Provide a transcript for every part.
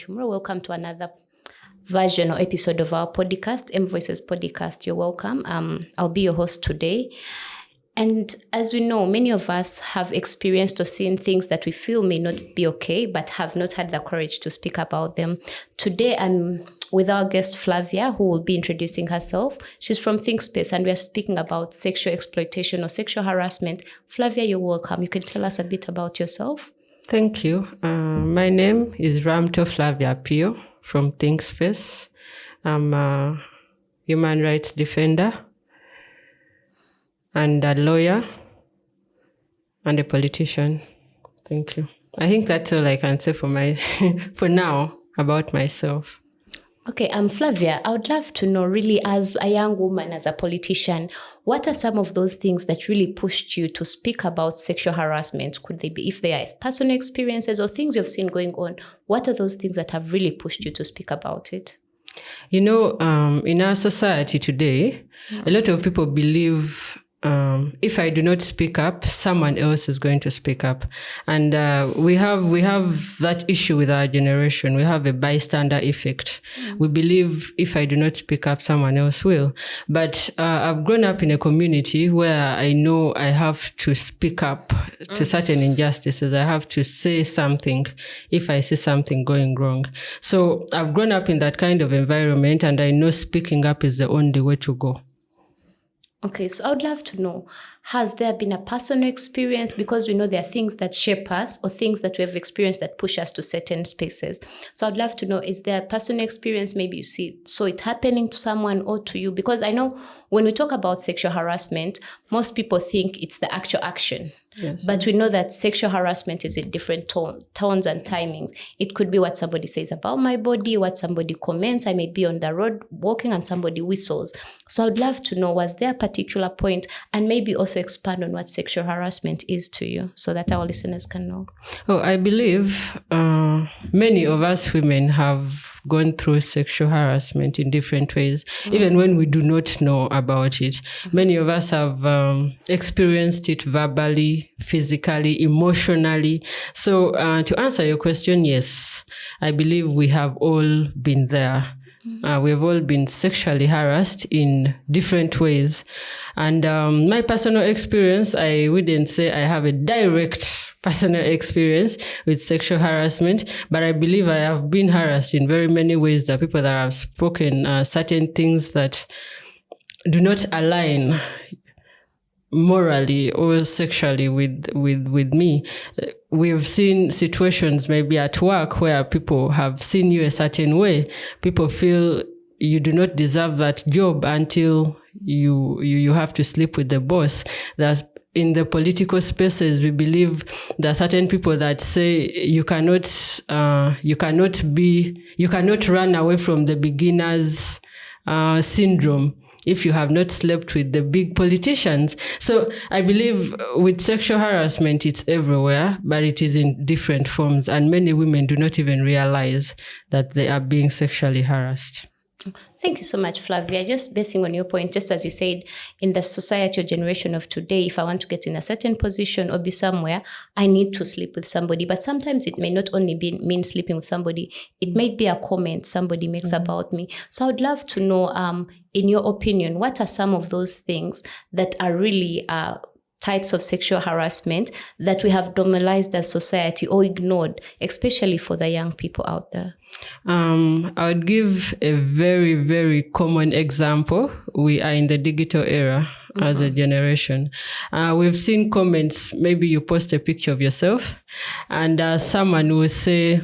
tomorrow. Welcome to another version or episode of our podcast, M Voices Podcast. You're welcome. I'll be your host today. And as we know, many of us have experienced or seen things that we feel may not be okay, but have not had the courage to speak about them. Today, I'm with our guest Flavia, who will be introducing herself. She's from ThinkSpace, and we are speaking about sexual exploitation or sexual harassment. Flavia, you're welcome. You can tell us a bit about yourself. Thank you. My name is Ramto Flavia Pio from ThinkSpace. I'm a human rights defender and a lawyer and a politician. Thank you. I think that's all I can say for now about myself. Okay, Flavia, I would love to know really, as a young woman, as a politician, what are some of those things that really pushed you to speak about sexual harassment? Could they be, if they are personal experiences or things you've seen going on, what are those things that have really pushed you to speak about it? You know, in our society today, a lot of people believe if I do not speak up, someone else is going to speak up. And we have that issue with our generation. We have a bystander effect. We believe if I do not speak up, someone else will. But I've grown up in a community where I know I have to speak up to certain injustices. I have to say something if I see something going wrong. So I've grown up in that kind of environment, and I know speaking up is the only way to go. Okay, so I would love to know, has there been a personal experience? Because we know there are things that shape us or things that we have experienced that push us to certain spaces. So I'd love to know, is there a personal experience, maybe you saw it happening to someone or to you? Because I know when we talk about sexual harassment, most people think it's the actual action. Yes. But we know that sexual harassment is in different tones and timings. It could be what somebody says about my body, what somebody comments. I may be on the road walking and somebody whistles. So I'd love to know, was there a particular point, and maybe also expand on what sexual harassment is to you so that our listeners can know? Oh, I believe many of us women have gone through sexual harassment in different ways, even when we do not know about it. Many of us have experienced it verbally, physically, emotionally. So to answer your question, yes, I believe we have all been there. We've all been sexually harassed in different ways. And my personal experience, I wouldn't say I have a direct personal experience with sexual harassment, but I believe I have been harassed in very many ways. There are people that have spoken certain things that do not align morally or sexually with me. We have seen situations maybe at work where people have seen you a certain way. People feel you do not deserve that job until you have to sleep with the boss. That's in the political spaces. We believe there are certain people that say you cannot run away from the beginner's syndrome if you have not slept with the big politicians. So I believe with sexual harassment, it's everywhere, but it is in different forms. And many women do not even realize that they are being sexually harassed. Thank you so much, Flavia. Just basing on your point, just as you said, in the society or generation of today, if I want to get in a certain position or be somewhere, I need to sleep with somebody. But sometimes it may not only mean sleeping with somebody. It may be a comment somebody makes about me. So I would love to know, in your opinion, what are some of those things that are really types of sexual harassment that we have normalized as society or ignored, especially for the young people out there? I would give a very, very common example. We are in the digital era as a generation. We've seen comments, maybe you post a picture of yourself and someone will say,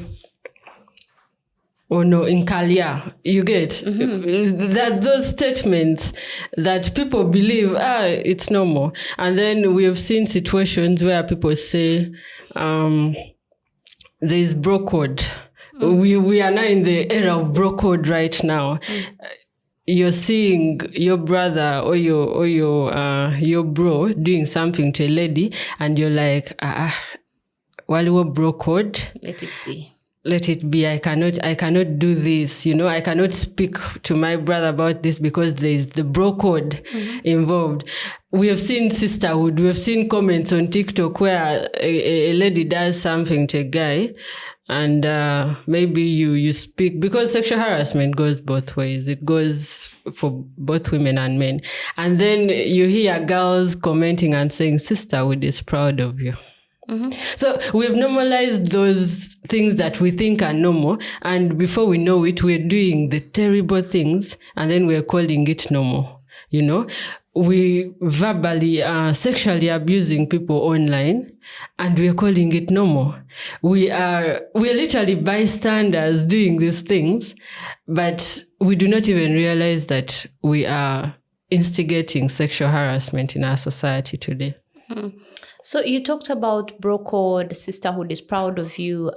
"Oh no, in Kalia," you get that those statements that people believe, it's normal. And then we have seen situations where people say, there's bro code. We are now in the era of bro code right now. You're seeing your brother or your bro doing something to a lady, and you're like, while we bro code, let it be. I cannot do this. I cannot speak to my brother about this because there is the bro code involved. We have seen sisterhood. We have seen comments on TikTok where a lady does something to a guy. and maybe you speak, because sexual harassment goes both ways. It goes for both women and men. And then you hear girls commenting and saying, "Sister, we're just proud of you." So we've normalized those things that we think are normal, and before we know it, we're doing the terrible things, and then we're calling it normal. You know, we verbally sexually abusing people online, and we're calling it normal. We're literally bystanders doing these things, but we do not even realize that we are instigating sexual harassment in our society today. So you talked about bro code, sisterhood is proud of you.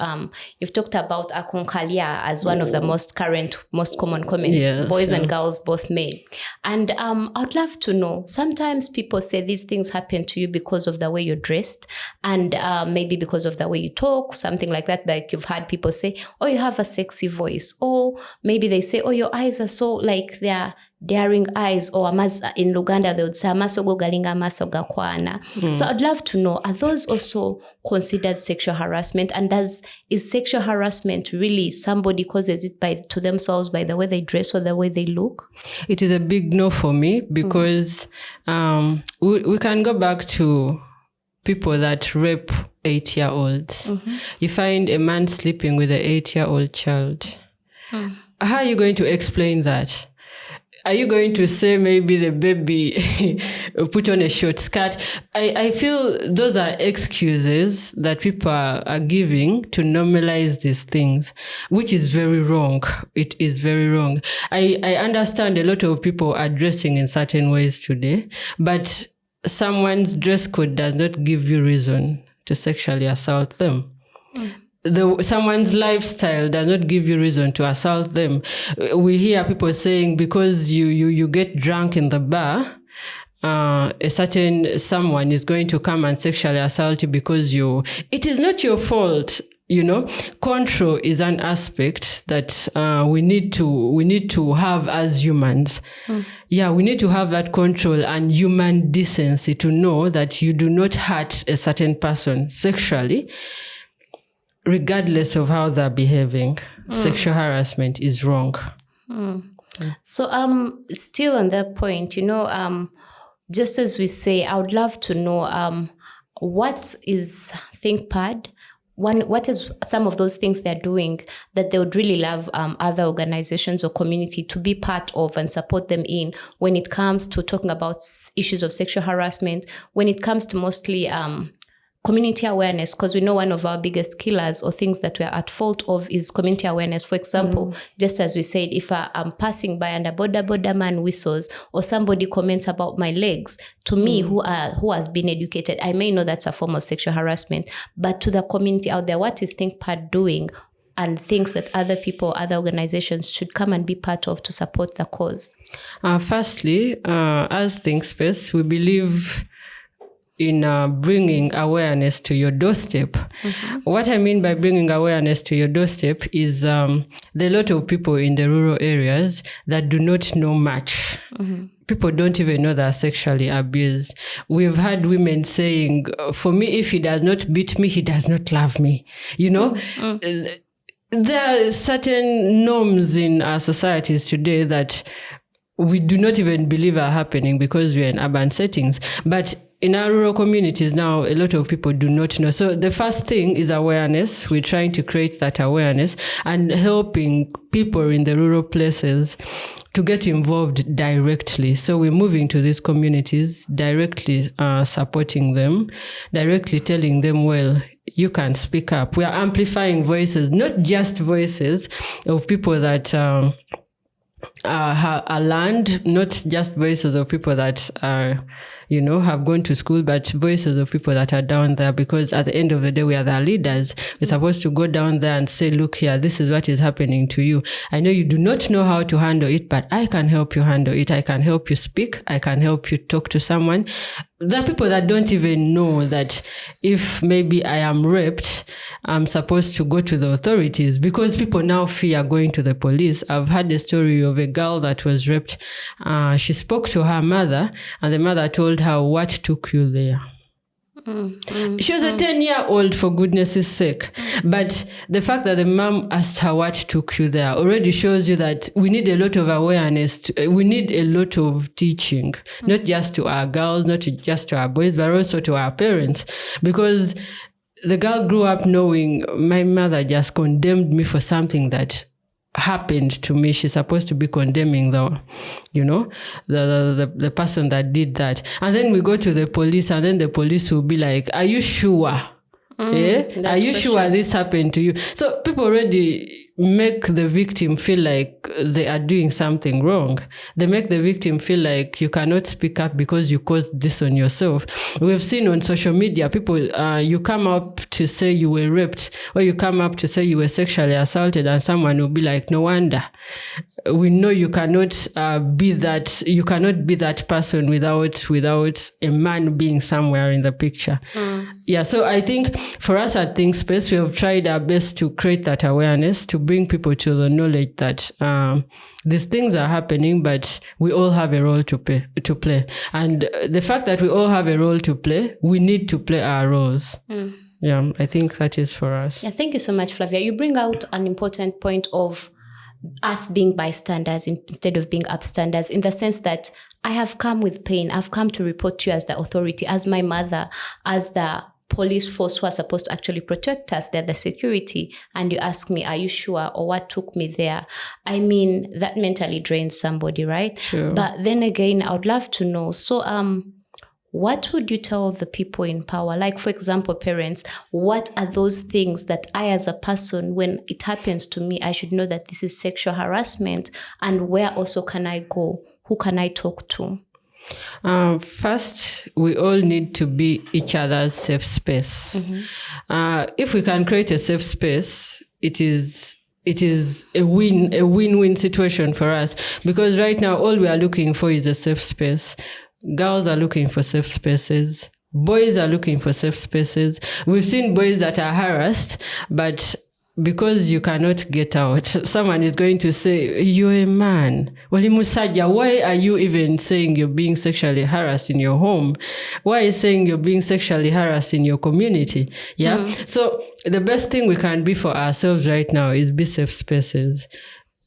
You've talked about akonkalia as one of the most common comments. Yes, boys and girls both made. And I'd love to know, sometimes people say these things happen to you because of the way you're dressed, and maybe because of the way you talk, something like that. Like you've had people say, "Oh, you have a sexy voice." Or maybe they say, "Oh, your eyes are so like they're daring eyes," or in Luganda they would say amaso go galinga amaso gakwana. So I'd love to know, are those also considered sexual harassment? And is sexual harassment really somebody causes it to themselves by the way they dress or the way they look? It is a big no for me, because we can go back to people that rape 8-year-olds. You find a man sleeping with an 8-year-old child. How are you going to explain that? Are you going to say maybe the baby put on a short skirt? I feel those are excuses that people are giving to normalize these things, which is very wrong. It is very wrong. I understand a lot of people are dressing in certain ways today, but someone's dress code does not give you reason to sexually assault them. Someone's lifestyle does not give you reason to assault them. We hear people saying because you get drunk in the bar, a certain someone is going to come and sexually assault you because it is not your fault. You know, control is an aspect that we need to have as humans. Yeah, we need to have that control and human decency to know that you do not hurt a certain person sexually, regardless of how they're behaving. Sexual harassment is wrong. So still on that point, just as we say, I would love to know what is ThinkPad? What is some of those things they're doing that they would really love other organizations or community to be part of and support them in when it comes to talking about issues of sexual harassment, when it comes to mostly community awareness, because we know one of our biggest killers or things that we're at fault of is community awareness. For example, just as we said, if I'm passing by and a border man whistles or somebody comments about my legs, to me who has been educated, I may know that's a form of sexual harassment. But to the community out there, what is ThinkPad doing and things that other people, other organizations should come and be part of to support the cause? Firstly, as ThinkSpace, we believe in bringing awareness to your doorstep. What I mean by bringing awareness to your doorstep is there are a lot of people in the rural areas that do not know much. People don't even know they're sexually abused. We've had women saying, for me, if he does not beat me, he does not love me. There are certain norms in our societies today that we do not even believe are happening because we're in urban settings. But in our rural communities now, a lot of people do not know. So the first thing is awareness. We're trying to create that awareness and helping people in the rural places to get involved directly. So we're moving to these communities, directly supporting them, directly telling them, well, you can speak up. We are amplifying voices, not just voices of people that are learned, not just voices of people that are, have gone to school, but voices of people that are down there, because at the end of the day, we are the leaders. We're supposed to go down there and say, look here, this is what is happening to you. I know you do not know how to handle it, but I can help you handle it. I can help you speak. I can help you talk to someone. There are people that don't even know that if maybe I am raped, I'm supposed to go to the authorities, because people now fear going to the police. I've had a story of a girl that was raped. She spoke to her mother, and the mother told her, what took you there? She was a 10-year-old, for goodness sake. But the fact that the mom asked her what took you there already shows you that we need a lot of awareness. We need a lot of teaching, not just to our girls, not just to our boys, but also to our parents. Because the girl grew up knowing my mother just condemned me for something that happened to me. She's supposed to be condemning the person that did that. And then we go to the police, and then the police will be like, are you sure? Are you sure this happened to you? So people already make the victim feel like they are doing something wrong. They make the victim feel like you cannot speak up because you caused this on yourself. We've seen on social media, people, you come up to say you were raped, or you come up to say you were sexually assaulted, and someone will be like, no wonder. We know you cannot be that. You cannot be that person without a man being somewhere in the picture. Yeah. So I think for us at Think Space, we have tried our best to create that awareness, to bring people to the knowledge that these things are happening, but we all have a role to play. And the fact that we all have a role to play, we need to play our roles. Yeah, I think that is for us. Yeah, thank you so much, Flavia. You bring out an important point of us being bystanders instead of being upstanders, in the sense that I have come with pain. I've come to report to you as the authority, as my mother, as the police force who are supposed to actually protect us. They're the security. And you ask me, are you sure? Or what took me there? I mean, that mentally drains somebody, right? Sure. But then again, I would love to know. So, what would you tell the people in power? Like, for example, parents, what are those things that I, as a person, when it happens to me, I should know that this is sexual harassment, and where also can I go? Who can I talk to? First, we all need to be each other's safe space. If we can create a safe space, it is a win-win situation for us, because right now all we are looking for is a safe space. Girls are looking for safe spaces. Boys are looking for safe spaces. We've seen boys that are harassed, but because you cannot get out, someone is going to say, you're a man. Wali musajja, why are you even saying you're being sexually harassed in your home? Why are you saying you're being sexually harassed in your community? Yeah. So the best thing we can be for ourselves right now is be safe spaces.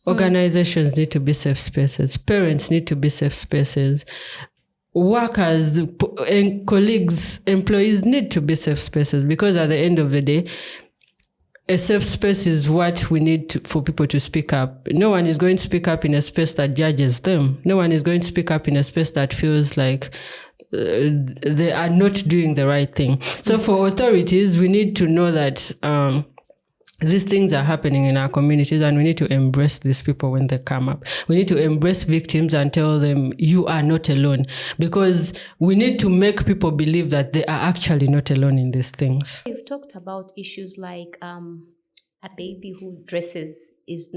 Organizations need to be safe spaces. Parents need to be safe spaces. Workers and colleagues, employees need to be safe spaces, because at the end of the day, a safe space is what we need for people to speak up. No one is going to speak up in a space that judges them. No one is going to speak up in a space that feels like they are not doing the right thing. So for authorities, we need to know that these things are happening in our communities, and we need to embrace these people when they come up. We need to embrace victims and tell them, you are not alone, because we need to make people believe that they are actually not alone in these things. You've talked about issues like a baby who dresses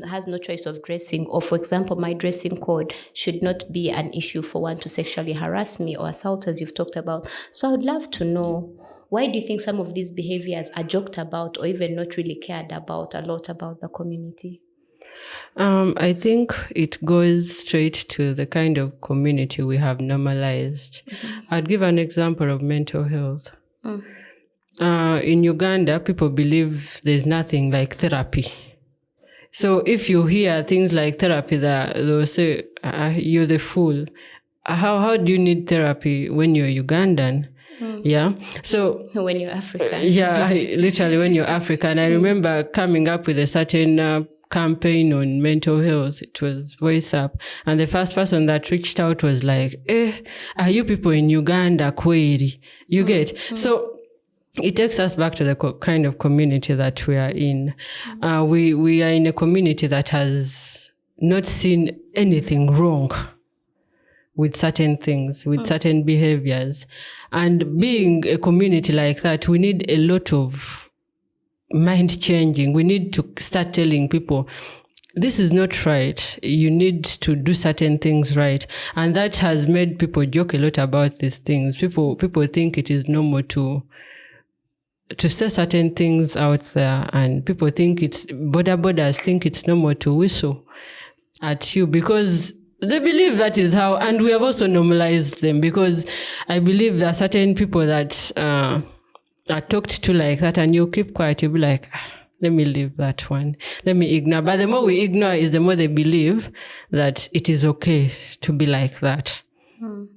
has no choice of dressing, or, for example, my dressing code should not be an issue for one to sexually harass me or assault, as you've talked about. So I would love to know, why do you think some of these behaviors are joked about or even not really cared about a lot about the community? I think it goes straight to the kind of community we have normalized. I'd give an example of mental health. In Uganda, people believe there's nothing like therapy. So if you hear things like therapy, they'll say, you're the fool. How do you need therapy when you're Ugandan? Yeah. So when you're African. Yeah, literally when you're African. I remember coming up with a certain campaign on mental health. It was Voice Up. And the first person that reached out was like, are you people in Uganda kweli? You get? So it takes us back to the kind of community that we are in. We are in a community that has not seen anything wrong with certain things, with certain behaviors. And being a community like that, we need a lot of mind changing. We need to start telling people, this is not right. You need to do certain things right. And that has made people joke a lot about these things. People think it is normal to say certain things out there, and people think borders think it's normal to whistle at you, because they believe that is how, and we have also normalized them, because I believe there are certain people that are talked to like that, and you keep quiet, you'll be like, let me leave that one. Let me ignore. But the more we ignore is the more they believe that it is okay to be like that.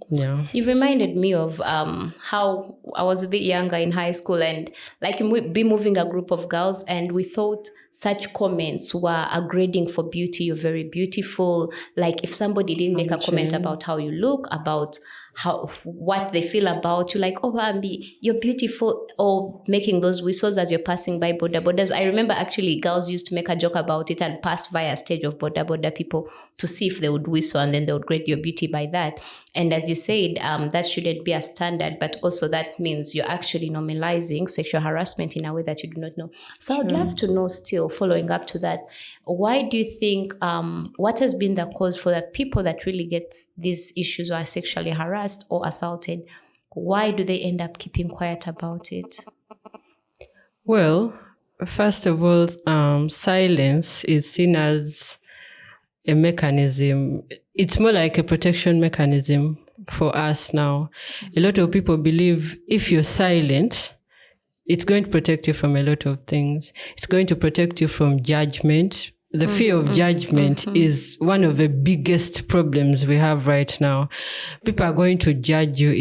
Yeah. You reminded me of how I was a bit younger in high school, and like be moving a group of girls, and we thought such comments were a grading for beauty. You're very beautiful. Like if somebody didn't make a comment about how you look, about what they feel about you, like, oh, Bambi, you're beautiful, or making those whistles as you're passing by bodas. I remember actually girls used to make a joke about it and pass via stage of boda people to see if they would whistle, and then they would grade your beauty by that. And as you said, that shouldn't be a standard, but also that means you're actually normalizing sexual harassment in a way that you do not know. So I'd love to know, still following up to that, why do you think, what has been the cause for the people that really get these issues or are sexually harassed or assaulted? Why do they end up keeping quiet about it? Well, first of all, silence is seen as a mechanism. It's more like a protection mechanism for us now. A lot of people believe if you're silent, it's going to protect you from a lot of things. It's going to protect you from judgment. The fear of judgment is one of the biggest problems we have right now. People are going to judge you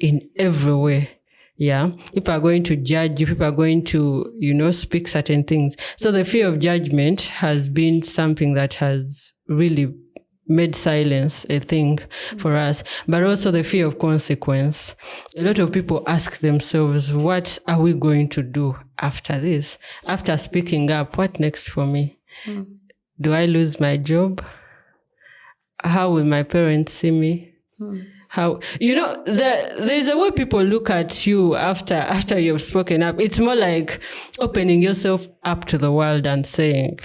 in every way. Yeah. People are going to judge you. People are going to, speak certain things. So the fear of judgment has been something that has really made silence a thing for us, but also the fear of consequence. A lot of people ask themselves, what are we going to do after this? After speaking up, what next for me? Do I lose my job? How will my parents see me? How, there's a way people look at you after you've spoken up. It's more like opening yourself up to the world and saying,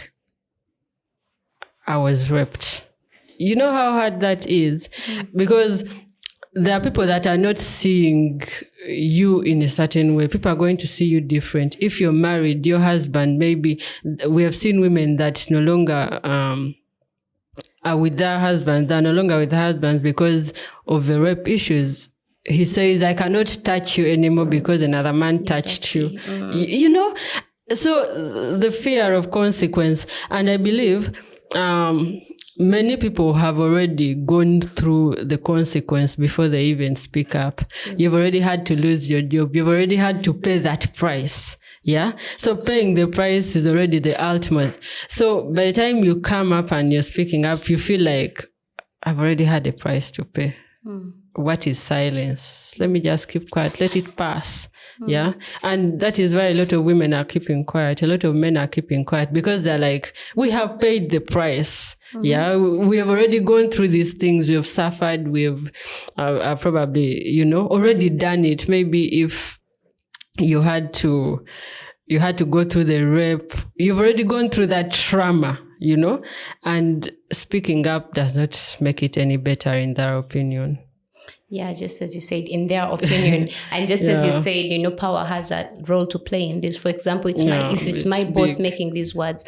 I was raped. You know how hard that is? Because there are people that are not seeing you in a certain way. People are going to see you different. If you're married, your husband, maybe we have seen women that no longer are with their husbands. They're no longer with their husbands because of the rape issues. He says, I cannot touch you anymore because another man touched you. So the fear of consequence. And I believe many people have already gone through the consequence before they even speak up. You've already had to lose your job. You've already had to pay that price. Yeah. So paying the price is already the ultimate. So by the time you come up and you're speaking up, you feel like, I've already had a price to pay. What is silence? Let me just keep quiet. Let it pass. Yeah. And that is why a lot of women are keeping quiet. A lot of men are keeping quiet because they're like, we have paid the price. Yeah. We have already gone through these things. We have suffered. We have probably, already done it. Maybe if you had to go through the rape, you've already gone through that trauma, and speaking up does not make it any better in their opinion. Yeah, just as you said, in their opinion, and just as you said, power has a role to play in this. For example, if it's my boss making these words,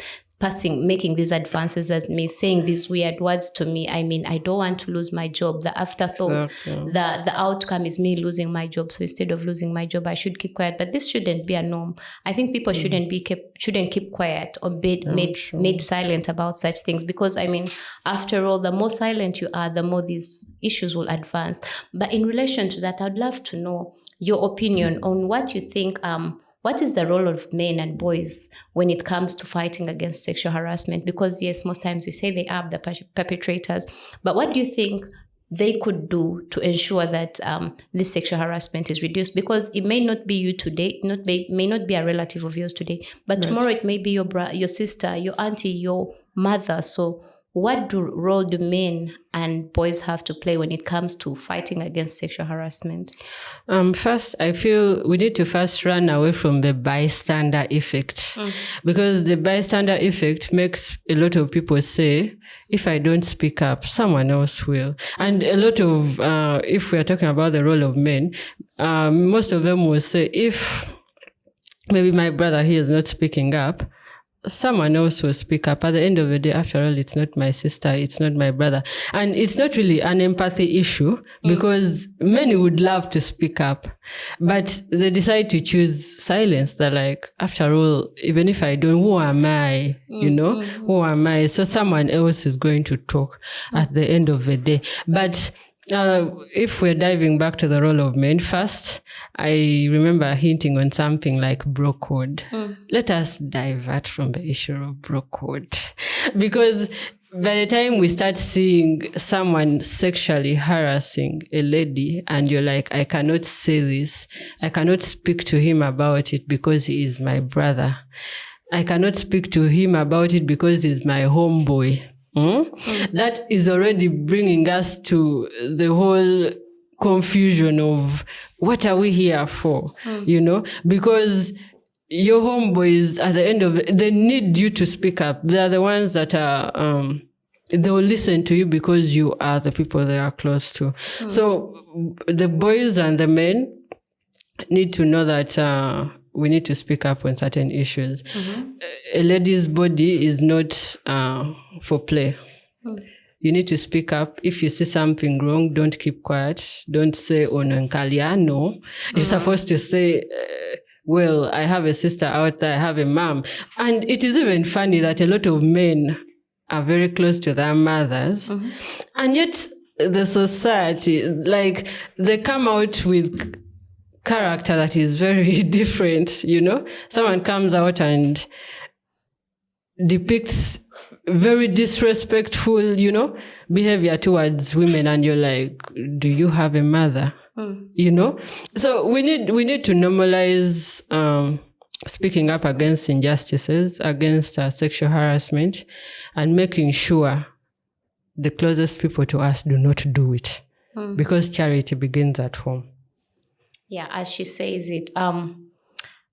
making these advances as me, saying these weird words to me, I mean, I don't want to lose my job. The afterthought, the outcome is me losing my job. So instead of losing my job, I should keep quiet. But this shouldn't be a norm. I think people shouldn't keep quiet or made silent about such things, because I mean, after all, the more silent you are, the more these issues will advance. But in relation to that, I'd love to know your opinion on what you think. What is the role of men and boys when it comes to fighting against sexual harassment? Because yes, most times we say they are the perpetrators, but what do you think they could do to ensure that this sexual harassment is reduced? Because it may not be you today, may not be a relative of yours today, but tomorrow it may be your sister, your auntie, your mother. So what role do men and boys have to play when it comes to fighting against sexual harassment? First, I feel we need to first run away from the bystander effect, because the bystander effect makes a lot of people say, if I don't speak up, someone else will. And a lot of, if we are talking about the role of men, most of them will say, if maybe my brother here is not speaking up, someone else will speak up. At the end of the day, after all, it's not my sister, it's not my brother. And it's not really an empathy issue because many would love to speak up, but they decide to choose silence. They're like, after all, even if I don't, who am I? Who am I? So someone else is going to talk at the end of the day. But if we're diving back to the role of men first, I remember hinting on something like bro code. Let us divert from the issue of bro code, because by the time we start seeing someone sexually harassing a lady and you're like, I cannot say this, I cannot speak to him about it because he is my brother, I cannot speak to him about it because he's my homeboy. That is already bringing us to the whole confusion of what are we here for, because your homeboys at the end of it, they need you to speak up. They are the ones that are, they'll listen to you because you are the people they are close to. So the boys and the men need to know that we need to speak up on certain issues. A lady's body is not for play. You need to speak up. If you see something wrong, don't keep quiet. Don't say, oh, no, no. You're supposed to say, well, I have a sister out there, I have a mom. And it is even funny that a lot of men are very close to their mothers. And yet the society, like, they come out with character that is very different, Someone comes out and depicts very disrespectful, behavior towards women, and you're like, do you have a mother? So we need to normalize speaking up against injustices, against sexual harassment, and making sure the closest people to us do not do it, because charity begins at home. Yeah, as she says it,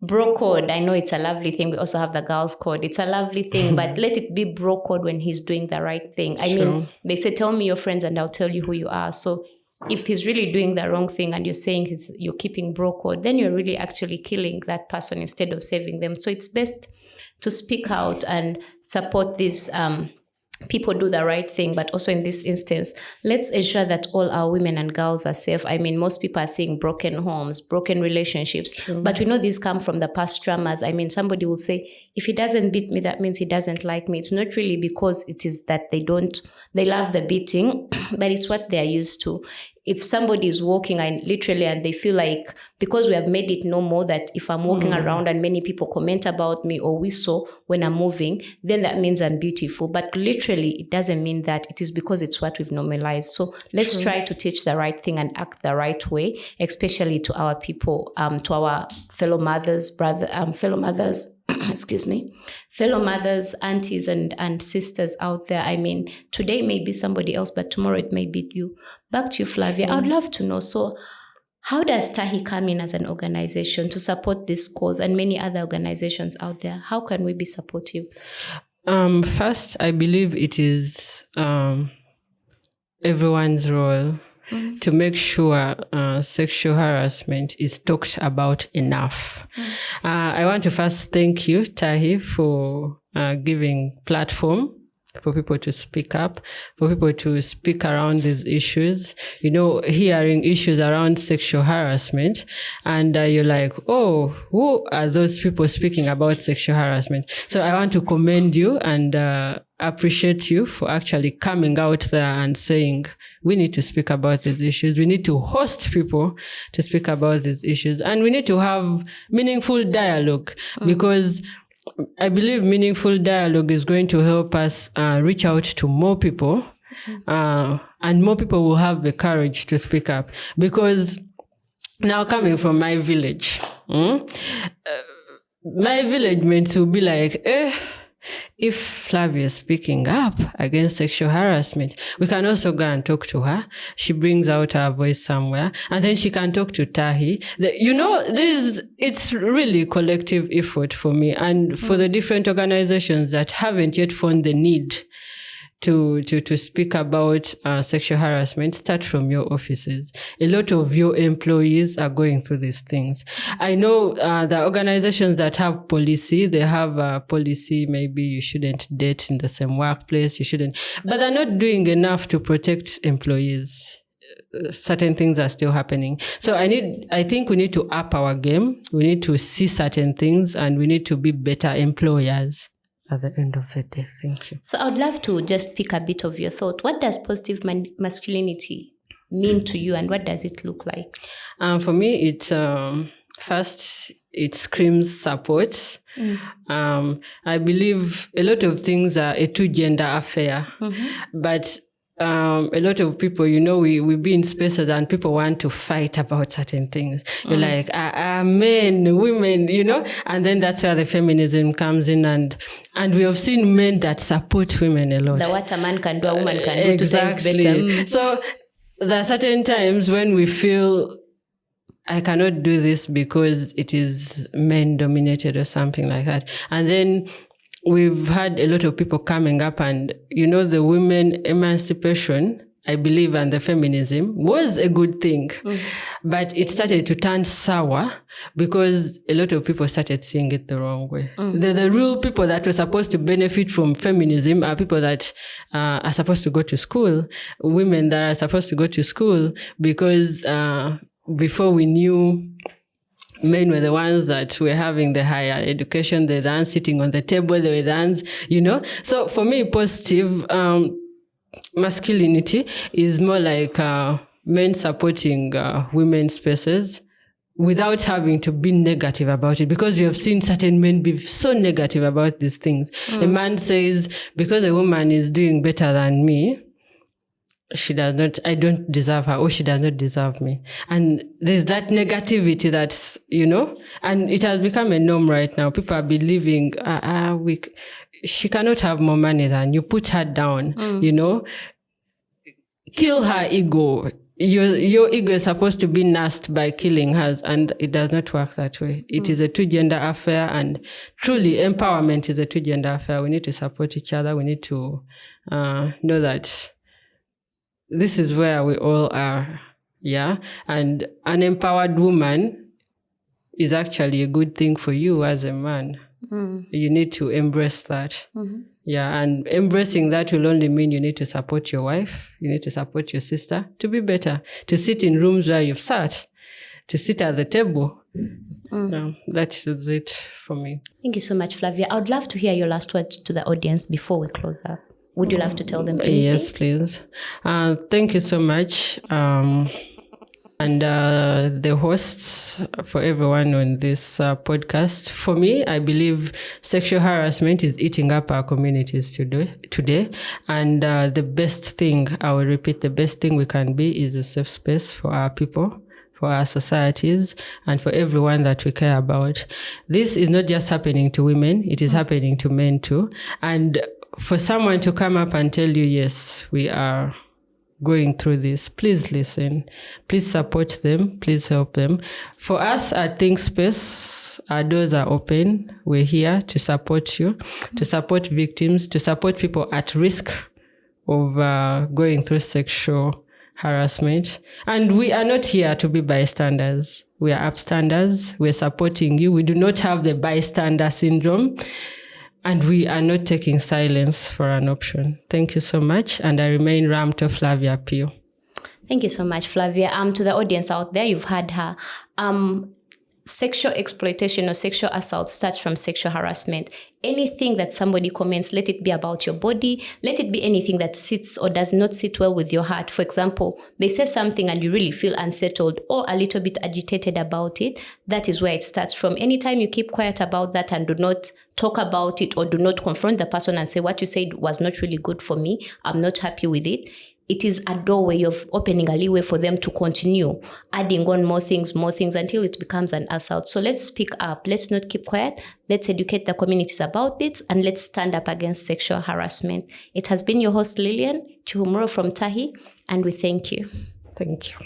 bro code, I know it's a lovely thing. We also have the girls code. It's a lovely thing, but let it be bro code when he's doing the right thing. I mean, they say, tell me your friends and I'll tell you who you are. So if he's really doing the wrong thing and you're saying you're keeping bro code, then you're really actually killing that person instead of saving them. So it's best to speak out and support these people do the right thing, but also in this instance, let's ensure that all our women and girls are safe. I mean, most people are seeing broken homes, broken relationships, but we know these come from the past traumas. I mean, somebody will say, if he doesn't beat me, that means he doesn't like me. It's not really because it is that they love the beating, but it's what they're used to. If somebody is walking and they feel like, because we have made it no more that if I'm walking around and many people comment about me or whistle when I'm moving, then that means I'm beautiful. But literally, it doesn't mean that. It is because it's what we've normalized. So let's try to teach the right thing and act the right way, especially to our people, to our fellow mothers, fellow mothers, aunties, and sisters out there. I mean, today may be somebody else, but tomorrow it may be you. Back to you, Flavia. I would love to know, so how does TAHI come in as an organization to support this cause and many other organizations out there? How can we be supportive? First, I believe it is everyone's role to make sure sexual harassment is talked about enough. I want to first thank you, TAHI, for giving platform for people to speak up, for people to speak around these issues, hearing issues around sexual harassment. And you're like, oh, who are those people speaking about sexual harassment? So I want to commend you and appreciate you for actually coming out there and saying, we need to speak about these issues. We need to host people to speak about these issues. And we need to have meaningful dialogue because I believe meaningful dialogue is going to help us reach out to more people, and more people will have the courage to speak up. Because now, coming from my village, my village mates will be like, if Flavia is speaking up against sexual harassment, we can also go and talk to her. She brings out her voice somewhere, and then she can talk to TAHI. It's really collective effort for me and for the different organizations that haven't yet found the need to speak about sexual harassment, start from your offices. A lot of your employees are going through these things. I know the organizations that have policy, they have a policy, maybe you shouldn't date in the same workplace, you shouldn't, but they're not doing enough to protect employees. Certain things are still happening. So I think we need to up our game. We need to see certain things and we need to be better employers. At the end of the day. Thank you. So I would love to just pick a bit of your thought. What does positive masculinity mean to you and what does it look like? For me, it first, it screams support. I believe a lot of things are a two-gender affair, but a lot of people, we be in spaces and people want to fight about certain things. You're like, men, women, and then that's where the feminism comes in. And we have seen men that support women a lot. What a man can do, a woman can do exactly. 2 times better. So there are certain times when we feel, I cannot do this because it is men dominated or something like that. And then we've had a lot of people coming up and, the women emancipation, I believe, and the feminism was a good thing. But it started to turn sour because a lot of people started seeing it the wrong way. The real people that were supposed to benefit from feminism are people that are supposed to go to school, women that are supposed to go to school because before we knew, men were the ones that were having the higher education, they're the ones sitting on the table, they were the ones, So for me, positive masculinity is more like men supporting women's spaces without having to be negative about it, because we have seen certain men be so negative about these things. A man says, because a woman is doing better than me, I don't deserve her, or she does not deserve me. And there's that negativity that's, and it has become a norm right now. People are believing, she cannot have more money than you, put her down, kill her ego. Your ego is supposed to be nursed by killing hers, and it does not work that way. It is a two-gender affair, and truly empowerment is a two-gender affair. We need to support each other. We need to know that this is where we all are, yeah? And an empowered woman is actually a good thing for you as a man. You need to embrace that. Yeah, and embracing that will only mean you need to support your wife, you need to support your sister to be better, to sit in rooms where you've sat, to sit at the table. That is it for me. Thank you so much, Flavia. I would love to hear your last words to the audience before we close up. Would you love to tell them anything? Yes, please. Thank you so much. And the hosts, for everyone on this podcast. For me, I believe sexual harassment is eating up our communities today. And the best thing, I will repeat, the best thing we can be is a safe space for our people, for our societies, and for everyone that we care about. This is not just happening to women, it is happening to men too. And for someone to come up and tell you, yes, we are going through this, please listen, please support them, please help them. For us at Think Space, our doors are open. We're here to support you, to support victims, to support people at risk of going through sexual harassment. And we are not here to be bystanders. We are upstanders. We're supporting you. We do not have the bystander syndrome. And we are not taking silence for an option. Thank you so much. And I remain Ramto Flavia Pio. Thank you so much, Flavia. To the audience out there, you've heard her. Sexual exploitation or sexual assault starts from sexual harassment. Anything that somebody comments, let it be about your body, let it be anything that sits or does not sit well with your heart. For example, they say something and you really feel unsettled or a little bit agitated about it. That is where it starts from. Anytime you keep quiet about that and do not talk about it or do not confront the person and say what you said was not really good for me, I'm not happy with it, it is a doorway of opening a leeway for them to continue adding on more things until it becomes an assault. So let's speak up. Let's not keep quiet. Let's educate the communities about it, and let's stand up against sexual harassment. It has been your host, Lillian Chihumuro from Tahi, and we thank you. Thank you.